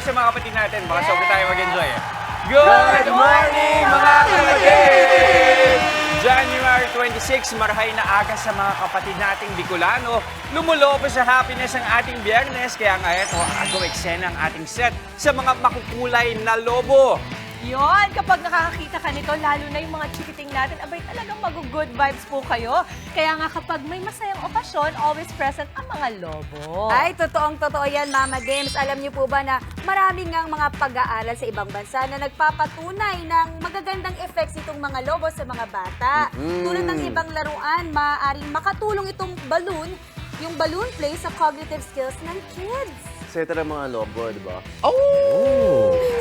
sa mga kapatid natin. Baka sobrang tayo mag-enjoy. Good morning, mga kapatid! January 26, marahay na aga sa mga kapatid nating Bicolano. Lumulobo sa happiness ang ating Biyernes. Kaya nga ito, agaw eksena ang ating set sa mga makukulay na lobo. Yon, kapag nakakakita ka nito, lalo na yung mga chikiting natin, abay talagang mag-good vibes po kayo. Kaya nga kapag may masayang okasyon, always present ang mga lobo. Ay, totoong-totoo yan, Mama Games. Alam niyo po ba na maraming ngang mga pag-aaral sa ibang bansa na nagpapatunay ng magagandang effects itong mga lobo sa mga bata. Tulad ng ibang laruan, maaaring makatulong itong balloon, yung balloon play sa cognitive skills ng kids. Seta ng mga lobo, di ba?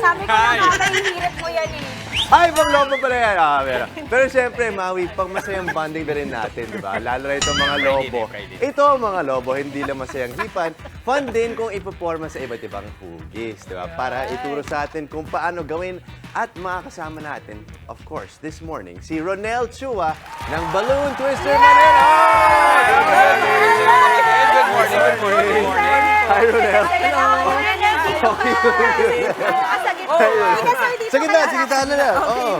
Sabi ko na nakakahihirap mo yan eh. Ay, pang lobo pala yan. Pero siyempre, Maui, pang masayang bonding na rin natin, di ba? Lalo na itong mga lobo. Ito ang mga lobo, hindi lang masayang hipan. Fun din kung ipoporma sa iba't ibang hugis, di ba? Para ituro sa atin kung paano gawin at makakasama natin, of course, this morning, si Ronel Chua ng Balloon Twister Manila! Good morning, good morning, good morning. Hi, Ronel. Sa gitna na lang. Okay.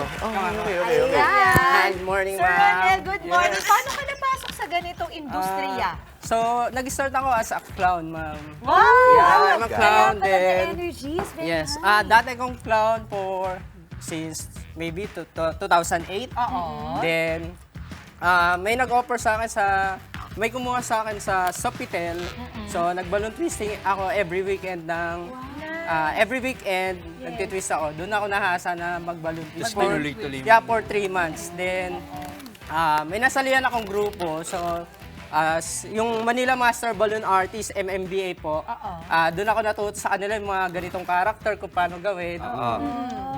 Good morning, Sir ma'am. Ronel, good morning. Paano ka napasok sa ganitong industriya? So, nag-start ako as a clown, ma'am. Wow! Yeah, I'm a clown Kaya pala the then. energy is very Yes, high. dati akong clown since maybe 2008. Oo. Then, may nag-offer sa akin may kumuha sa akin sa Sofitel. So, nag-balloon twisting ako every weekend nagtitwist ako. Doon ako nahasa na mag-balloon twist. Tuloy-tuloy. Yeah, for 3 months. Then, may nasalihan akong grupo. So, yung Manila Master Balloon Artist, MMBA po, doon ako natuto sa kanila yung mga ganitong character kung paano gawin.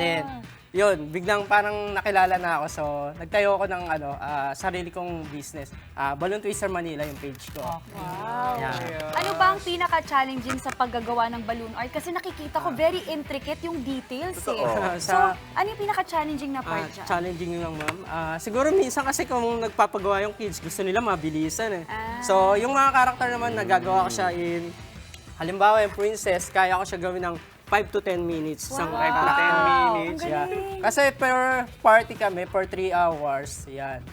Then, yun, biglang parang nakilala na ako. So, nagtayo ako ng sarili kong business. Balloon Twister Manila yung page ko. Wow. Yeah. Ano ba ang pinaka-challenging sa paggagawa ng balloon art? Kasi nakikita ko very intricate yung details eh. Totoo. So, ano yung pinaka-challenging na part dyan? Challenging lang, ma'am. Siguro minsan kasi kung nagpapagawa yung kids, gusto nila mabilisan eh. So, yung mga karakter naman, nagagawa ko siya halimbawa yung princess, kaya ko siya gawin ng 5 to 10 minutes. Isang 5 to 10 minutes. Yeah. Kasi per party kami, per 3 hours. Yan.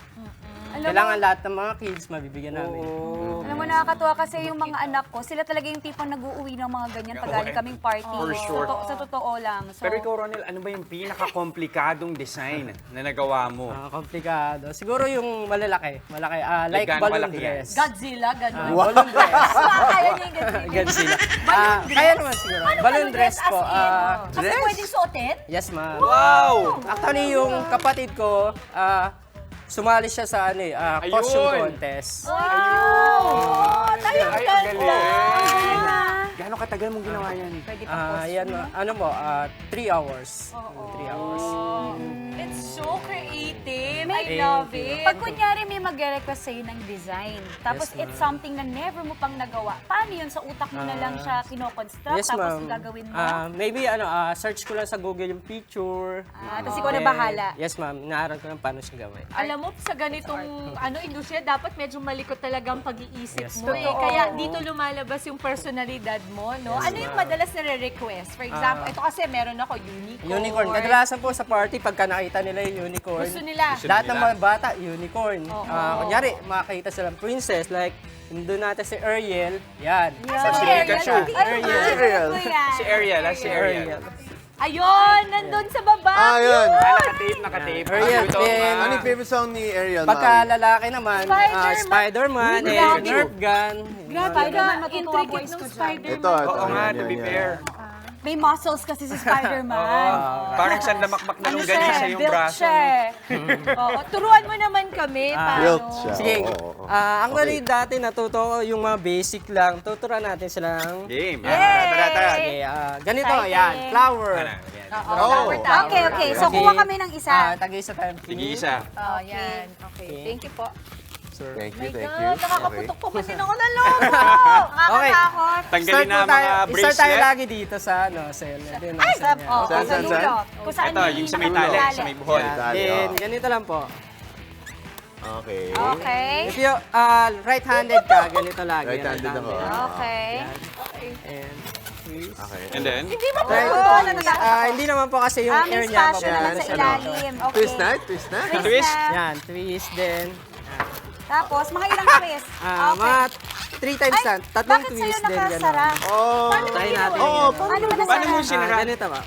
Kailangan lahat ng mga kids mabibigyan namin. Alam mo, nakakatuwa kasi yung mga anak ko, sila talaga yung tipong nag-uuwi ng mga ganyan pag galing kaming party. For sure. Sa totoo lang. So, Pero ikaw, Ronel, ano ba yung pinaka-komplikadong design na nagawa mo? Komplikado. Siguro yung malalaki. Like gaano balloon kalaki yan? dress. Godzilla, gano'n. Balloon dress. kaya niya yung ganyan. Godzilla. Kaya naman siguro. Balloon dress po. Kasi pwedeng suotin? Yes, ma'am. Wow! Actually, yung kapatid ko, sumali siya sa costume contest. Wow! Ay, ang galing. Ah. Gano'ng katagal mong ginawa yan? Pwede pa Yan, 3 hours. 3 hours. It's so creative. I May- love it. Pag kunyari may mag-request sa'yo ng design, tapos Yes, it's something na never mo pang nagawa, paano yun? Sa utak mo na lang siya kinoconstruct, Yes, tapos ma'am. gagawin mo? Maybe, search ko lang sa Google yung picture. Tapos ikaw na bahala. Yes, ma'am. Inaaral ko lang paano siya gawin. Alam mo, sa ganitong industriya, dapat medyo malikot talagang pag-iisip Yes, mo eh. totoo. Kaya dito lumalabas yung personalidad mo, no? Ano yung madalas na-request? For example, ito kasi meron ako, unicorn. Unicorn. Kadalasan po sa party, pagka nakita nila yung unicorn, Gusto nila. lahat ng mga bata, unicorn. Kunyari, makakita silang princess, like, doon natin si Ariel, yan. Si Pikachu. Ariel. Si Ariel, si Ariel. Ayun, nandun sa baba. Yun. Naka-tape. Ariel, Ito, then, Ano yung favorite song ni Ariel, pagka Maui? lalaki naman, Spider-Man, Uy, and grabe. Nerf gun. Spider-Man, matutuwa Intricate boys ng ko dyan. Spider-Man. Ito. Oo nga, yan, to be yan, fair. May muscles kasi si Spider-Man. Parang sandamakmak na nung ganyan sa yung Built braso. siya eh. Oo, turuan mo naman kami Built paano. siya. Sige, Oo. actually dati natuto ko yung mga basic lang. Tuturuan natin silang. Game. Tara. Okay, ganito, Excited. yan, flower. Okay. So, kuha kami ng isa. Tag-isa tayo. Sige, isa. Oh, yan. Okay. Thank you po. Thank you. Nakakaputok pa man din ako ng logo. Okay. Nakakatakot. Tanggalin na ang mga Start tayo bracelet. lagi dito sa cell. Ay, sa Saan? dulot. Kung saan Ito, yung sa may tali, sa may buhol. Then, ganito lang po. Okay. Okay. If you right-handed ka, ganito lagi. Right-handed ako. Okay. And twist. Okay. And then? Hindi mo po Right. Hindi naman po kasi yung air may niya. spatula naman sa ilalim. Okay. Twist na, twist na. Twist. na. Yan, twist din. Tapos, mga ilang twist. Mga 3 times Ay, na. Tatlong bakit twist sa'yo din. nakasara? Oh. Try natin. Oo, Ano ba Paano mo nasara? sinara? Ganito ba?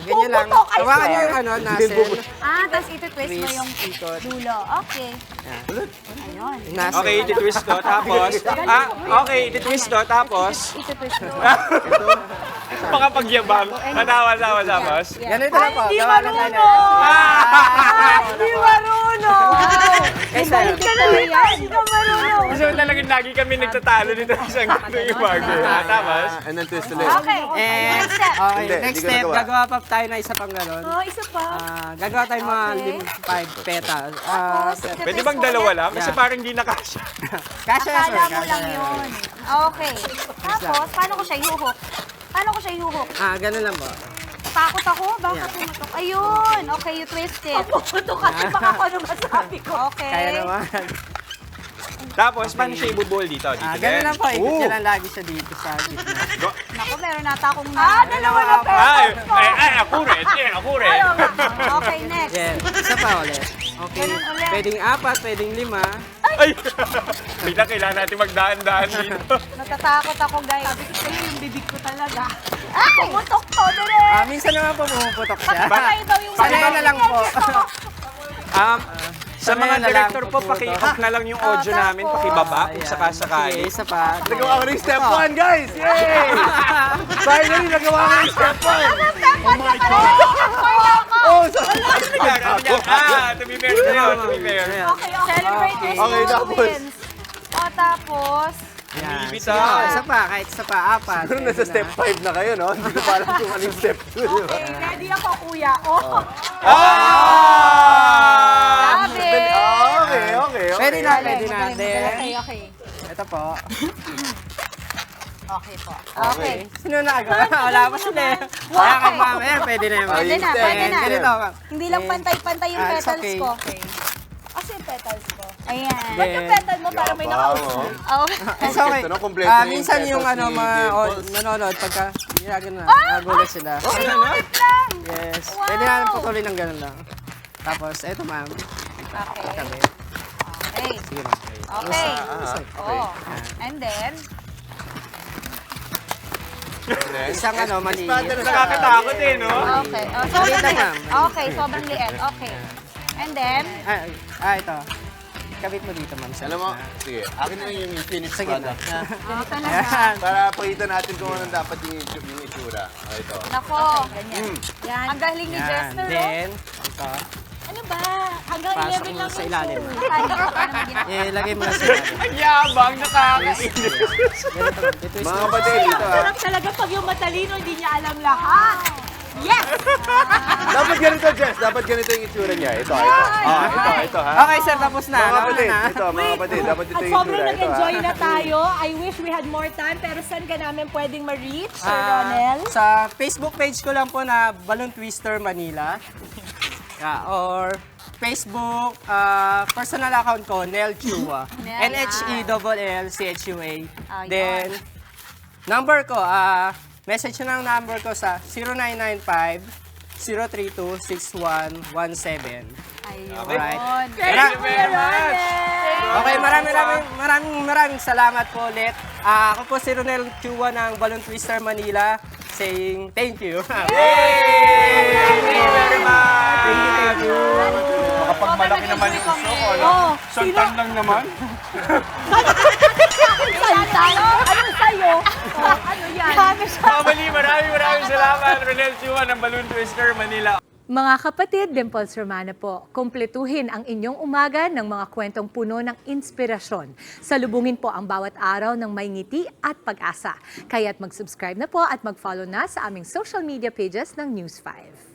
Ganyan lang. Puputok, I Hawakan swear. nyo yung nozzle. Tapos ito-twist mo Twist, yung ikot. dulo. Okay. Ayun. Nozzle. Okay, iti-twist to, tapos... okay, iti-twist to, tapos... Ito-twist mo. Mga pagyabang. Matawa-tawa, tapos... Ganito lang po. Hindi Gawa lang tayo. Hindi marunong! Kaysa yun. Hindi ka marunong! Gusto ko talagang lagi kami nagtatalo dito sa isang yung bagay. Tapos... And then twist ulit. Okay. And, Next step. okay, Hindi, next hindi ko step, nagawa. gagawa pa tayo na isa pang gano'n. Oh, isa pa. Gagawa tayo mga Okay. 5 petals. Tapos, Pwede ito-twist bang mo dalawa ulit. lang? Kasi Yeah. parang hindi nakasya. Kasha na, sir. Akala mo kasha lang na. yun. Okay. Tapos, paano ko siya ihuhok? Paano ko siya ihuhok? Ganun lang po. Takot ako? Baka pumutok. Ayun. Okay, you twist it. Puputo kasi baka ako ano masabi ko. Okay. Kaya naman. Tapos, paano siya ibubol dito? Dito Ganun lang po. Ikot Ooh. niya lang lagi siya dito sa gitna. Naku, meron nata akong Dalawa na po. Ay, ako rin. Ako rin. Okay, next. Yeah. Isa pa ulit. Okay. Ganun ulit. Pwedeng 4, pwedeng 5. Ay! Bigla kailangan natin magdaan-daan dito. Natatakot ako, guys. Sabi ko sa'yo, yung bibig ko talaga. Pumutok to, dire! Minsan naman po pumuputok siya. Patay daw yung Sanay na lang po. Sa mga Sanay na lang, director po, puputok. paki-off na lang yung audio namin, tapos. pakibaba kung Ayan. sakasakali. Sige, isa pa. Nagawa ko rin step 1, guys! Yay! Finally, nagawa ko rin step 1! Oh, sorry! To be fair sa'yo, to be fair. Okay, celebrate your Okay, small tapos. wins. O, tapos, Yan. Bibitaw. Sige, isa pa, kahit isa pa, 4. Pero nasa step 5 na kayo, no? Hindi ko pa alam kung anong step 2, di ba? Okay, ready ako, kuya. Oh, Ah! sabi. Okay. Pwede na, pwede Magaling, natin. Okay, okay. Ito po. Okay po. Okay. Sino nakagawa? Wala pa sila eh. Kaya kay ma'am, pwede na yun. Pwede na, pwede na. Ganito. Hindi lang pantay-pantay yung It's petals okay. ko. kasi yung petals ko. Ayan. Ba't yung petal mo para may nakausap? Oh. It's okay. Ito na, kompleto na yung Minsan yung petals ni Dimples. nanonood pagka ginagano na, nagulat sila. Sinulit lang. Yes. Wow. Pwede natin patuloy ng ganun lang. Tapos, eto ma'am. Okay. Tabi. Okay. Sige ma'am. Okay. Okay. Oh. And then, Isang maliit. Nakakatakot eh, no? okay. Oh, sobrang Liit lang, liit. ma'am. Okay, sobrang liit. Okay. And then, Ito. Kabit mo dito ma'am. Alam mo, sige, akin na yung finished Sige na. product. oh, talaga. Ayan. Para pakita natin kung anong dapat yung itsura. Ito. Nako. Yan. Ang galing ni Yan. Jester, oh. Then, ito. Ano ba? Hanggang Pasok 11 mo lang sa yung ilalim. show. Ilagay mo na sa ilalim. Ang yabang, nakakainis. Ganito ma'am. Ito Mga kapatid, dito ha. Sarap talaga pag yung matalino, hindi niya alam lahat. Yes! Dapat ganito, Jess. Dapat ganito yung itsura niya. Ito. Ito ha. Okay sir, tapos na. Mga Nauna kapatid, na. ito, mga kapatid. Dapat ito At yung sobrang itsura. Ito nag-enjoy ha. na tayo. I wish we had more time, pero saan ka namin pwedeng ma-reach, Sir Ronel? Sa Facebook page ko lang po na Balloon Twister Manila. Or Facebook, personal account ko, Nel Chua. Nel, NHELLCHUA. Ayun. Then, number ko, message nyo ng number ko sa 0995-032-6117. Ayun. Alright. Thank you very much. Okay, maraming salamat po ulit. Ako po si Ronel Chua ng Balloon Twister Manila saying thank you. Thank you very much. Thank you. Makapagmalaki naman yung uso ko, no? Oh, Santan lang naman. Santan? Ano sa'yo? Oh, ano yan? Maraming salamat, Ronel Chua ng Balloon Twister Manila. Mga kapatid, Dimples Romana po, kumpletuhin ang inyong umaga ng mga kwentong puno ng inspirasyon. Salubungin po ang bawat araw ng may ngiti at pag-asa. Kaya't mag-subscribe na po at mag-follow na sa aming social media pages ng News 5.